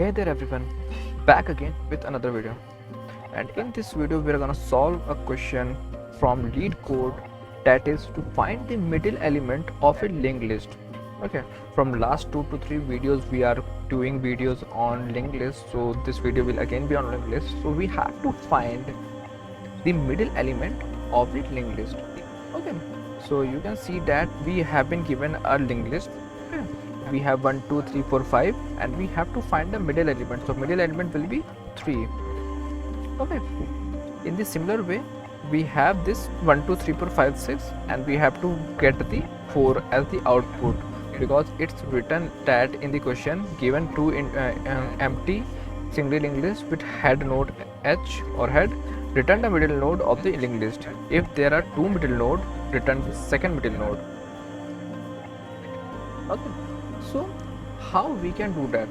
Hey there everyone, back again with another video, and in this video we are gonna solve a question from LeetCode, that is to find the middle element of a linked list. Okay, from last 2 to 3 videos we are doing videos on linked list, so this video will again be on linked list. So we have to find the middle element of the linked list. Okay, so you can see that we have been given a linked list. Okay, we have 1 2 3 4 5 and we have to find the middle element, so middle element will be 3. Okay, in the similar way we have this 1 2 3 4 5 6 and we have to get the 4 as the output, because it's written that in the question given two empty single linked list with head node h or head, return the middle node of the linked list. If there are two middle node, return the second middle node. Okay, so how we can do that?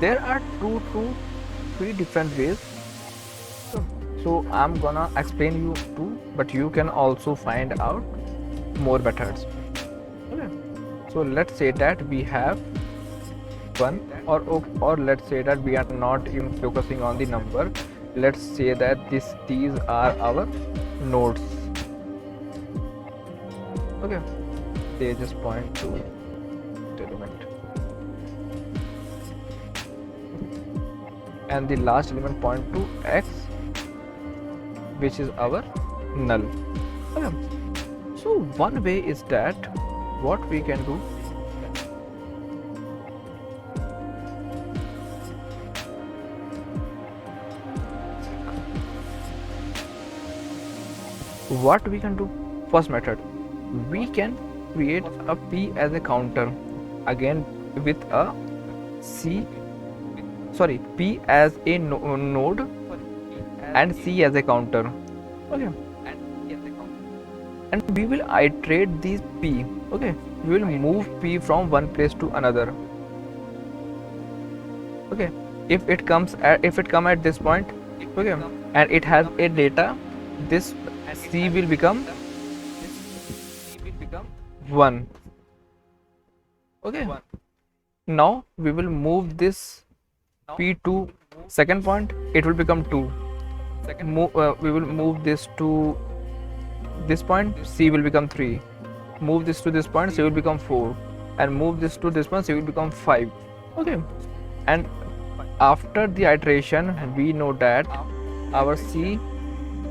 There are 2 to 3 different ways, so I'm gonna explain you two, but you can also find out more methods. Okay, so let's say that we have one, or let's say that we are not even focusing on the number. Let's say that these are our nodes. Okay, they just point to the element, and the last element point to x, which is our null. Okay, so one way is that what we can do, first method, we can create a p as a counter, again with a p as a node and c as a counter. Okay, and we will iterate these p. Okay, we will move p from one place to another. Okay, if it come at this point, okay, and it has a data, this c will become 1. Okay, now we will move this p to second point, it will become 2. We will move this to this point, c will become 3. Move this to this point, c will become 4, and move this to this point, c will become 5. Okay, and after the iteration we know that our c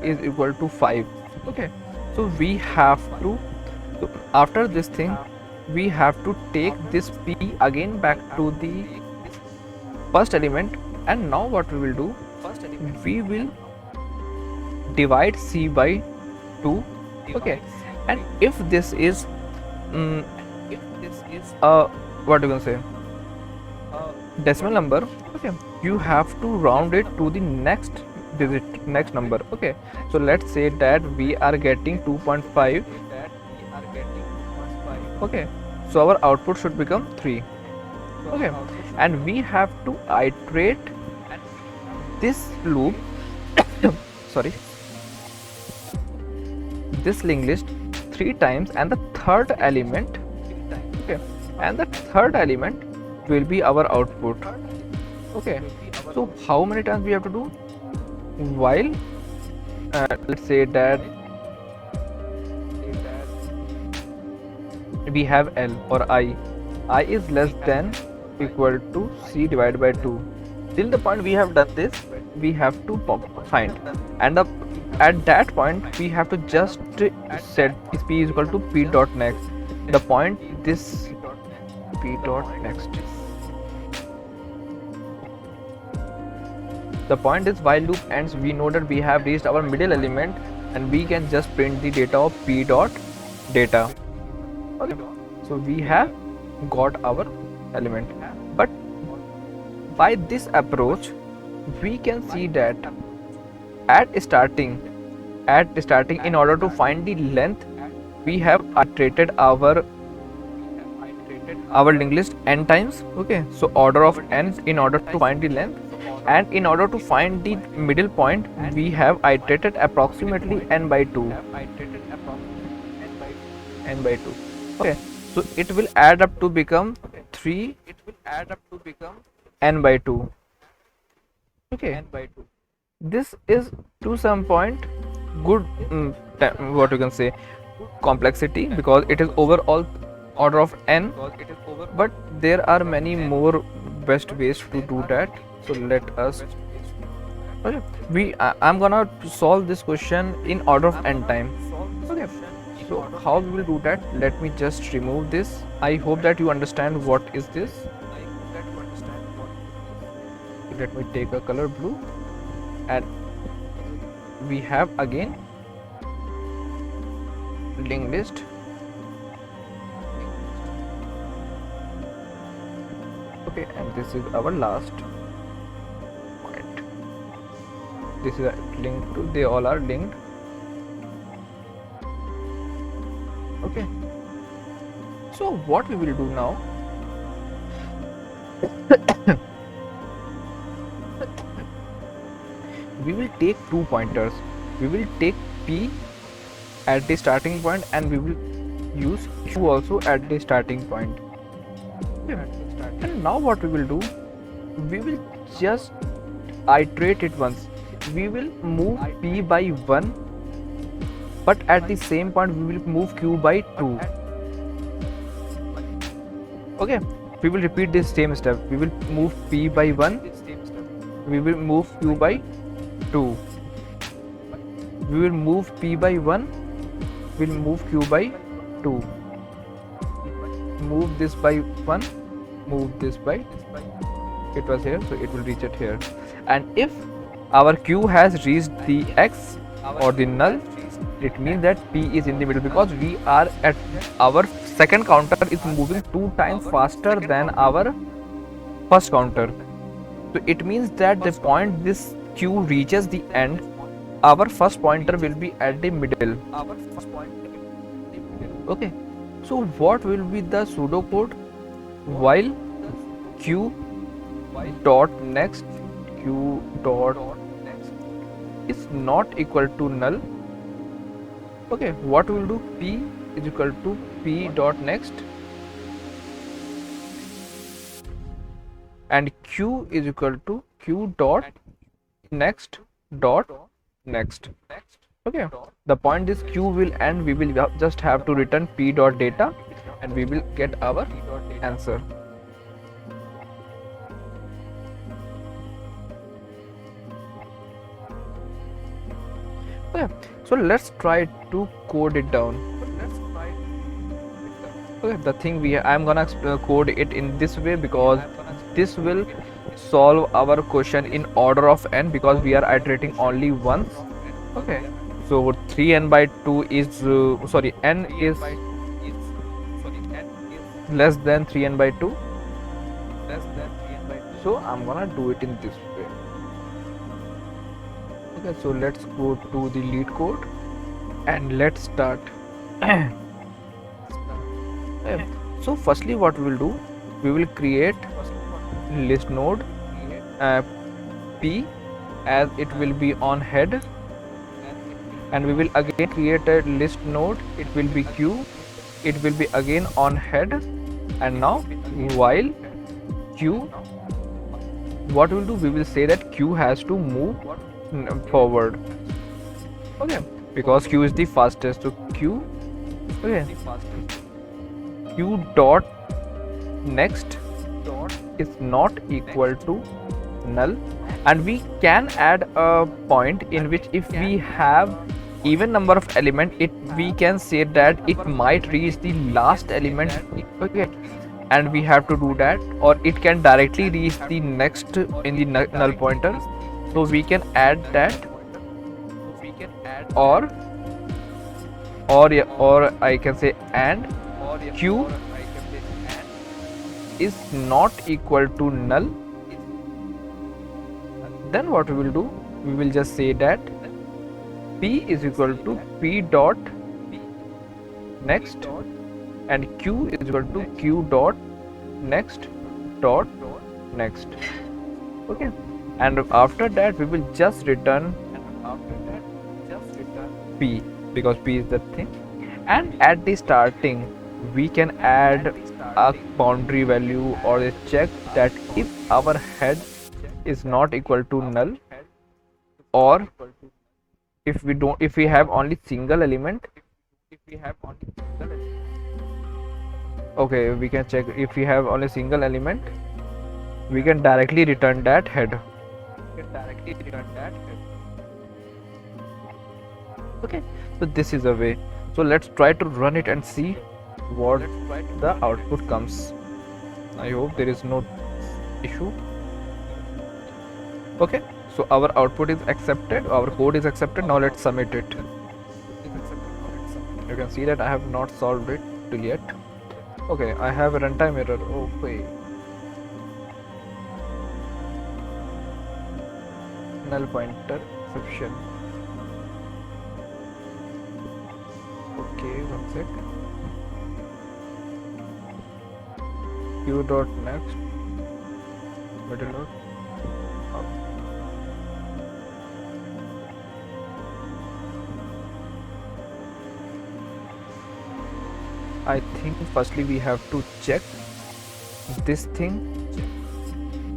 is equal to 5. Okay, so we have to, so after this thing we have to take this p again back to the first element, and now what we will do, we will divide c by 2. Okay, and if this is what you can say, decimal number, okay, you have to round it to the next digit, next number. Okay, so let's say that we are getting 2.5. okay, so our output should become 3. Okay, and we have to iterate this loop sorry, this linked list 3 times, and the third element, okay, and the third element will be our output. Okay, so how many times we have to do? While let's say that we have L or I is less than equal to C divided by 2. Till the point we have done this, we have to find, and at that point we have to just set p is equal to p dot next. The point this p dot next. The point is while loop ends, we know that we have reached our middle element, and we can just print the data of p dot data. Okay, so we have got our element. But by this approach we can see that at starting in order to find the length, we have iterated our linked list n times. Okay, so order of n in order to find the length, and in order to find the middle point we have iterated approximately n by 2. Okay, so it will add up to become 3. n by 2. Okay, this is to some point good, what you can say, complexity, because it is overall order of n, but there are many more best ways to do that. So let us, okay, I'm gonna solve this question in order of n time. Okay, so how we will do that? Let me just remove this. I hope that you understand what is this. Let me take a color blue, and we have again linked list. Okay, and this is our last point. This is a link to, they all are linked. Okay, so what we will do now, we will take 2 pointers. We will take p at the starting point, and we will use q also at the starting point. And now what we will do, we will just iterate it once. We will move p by 1, but at the same point we will move q by 2. Okay, we will repeat this same step. We will move p by 1, we will move q by 2, we will move p by 1, we will move q by 2, move this by 1, move this by, it was here, so it will reach it here. And if our q has reached the x or the null, it means that p is in the middle, because we are at, our second counter is moving 2 times faster than our first counter. So it means that the point this q reaches the end, our first pointer will be at the middle. Okay, so what will be the pseudocode? While q dot next, q dot is not equal to null. Okay, what we will do, p is equal to p dot next, and q is equal to q dot next dot next. Okay, the point is q will end, we will just have to return p dot data, and we will get our answer. Okay, so let's try to code it down. Okay, the thing I'm gonna code it in this way, because this will solve our question in order of n, because we are iterating only once. Okay, so 3n by 2 is n is less than 3n by 2, so I'm gonna do it in this way. Okay, so let's go to the lead code and let's start. So firstly what we will do, we will create list node p, as it will be on head, and we will again create a list node, it will be q, it will be again on head. And now while q, what we will do, we will say that q has to move forward. Okay, because q is the fastest, so q, okay, q dot next is not equal to null. And we can add a point in which if we have even number of element, we can say that it might reach the last element. Okay, and we have to do that, or it can directly reach the next in the null pointer, so we can add that, or I can say and q is not equal to null. Then what we will do, we will just say that p is equal to p dot next, and q is equal to q dot next dot next. Okay, and after that we will just return p, because p is the thing. And at the starting we can add a boundary value, or they check that if our head is not equal to null, or if we have only single element. Okay, we can check if we have only single element, we can directly return that head. Okay, so this is a way. So let's try to run it and see what the output comes. I hope there is no issue. Okay, so our output is accepted, our code is accepted. Now let's submit it. You can see that I have not solved it till yet. Okay, I have a runtime error. Oh wait, null pointer exception. Okay, one sec. Q dot next middle node. I think firstly we have to check this thing,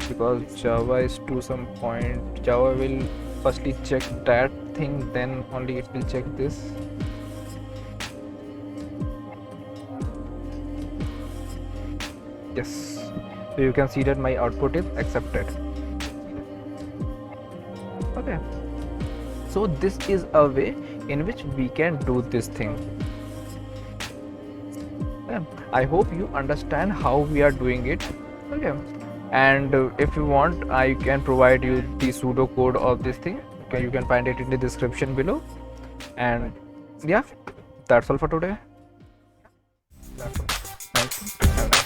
because Java is to some point. Java will firstly check that thing, then only it will check this. Yes, so you can see that my output is accepted. Okay, so this is a way in which we can do this thing. Yeah, I hope you understand how we are doing it. Okay, and if you want, I can provide you the pseudo code of this thing. Okay, you can find it in the description below. And yeah, that's all for today. Thank you.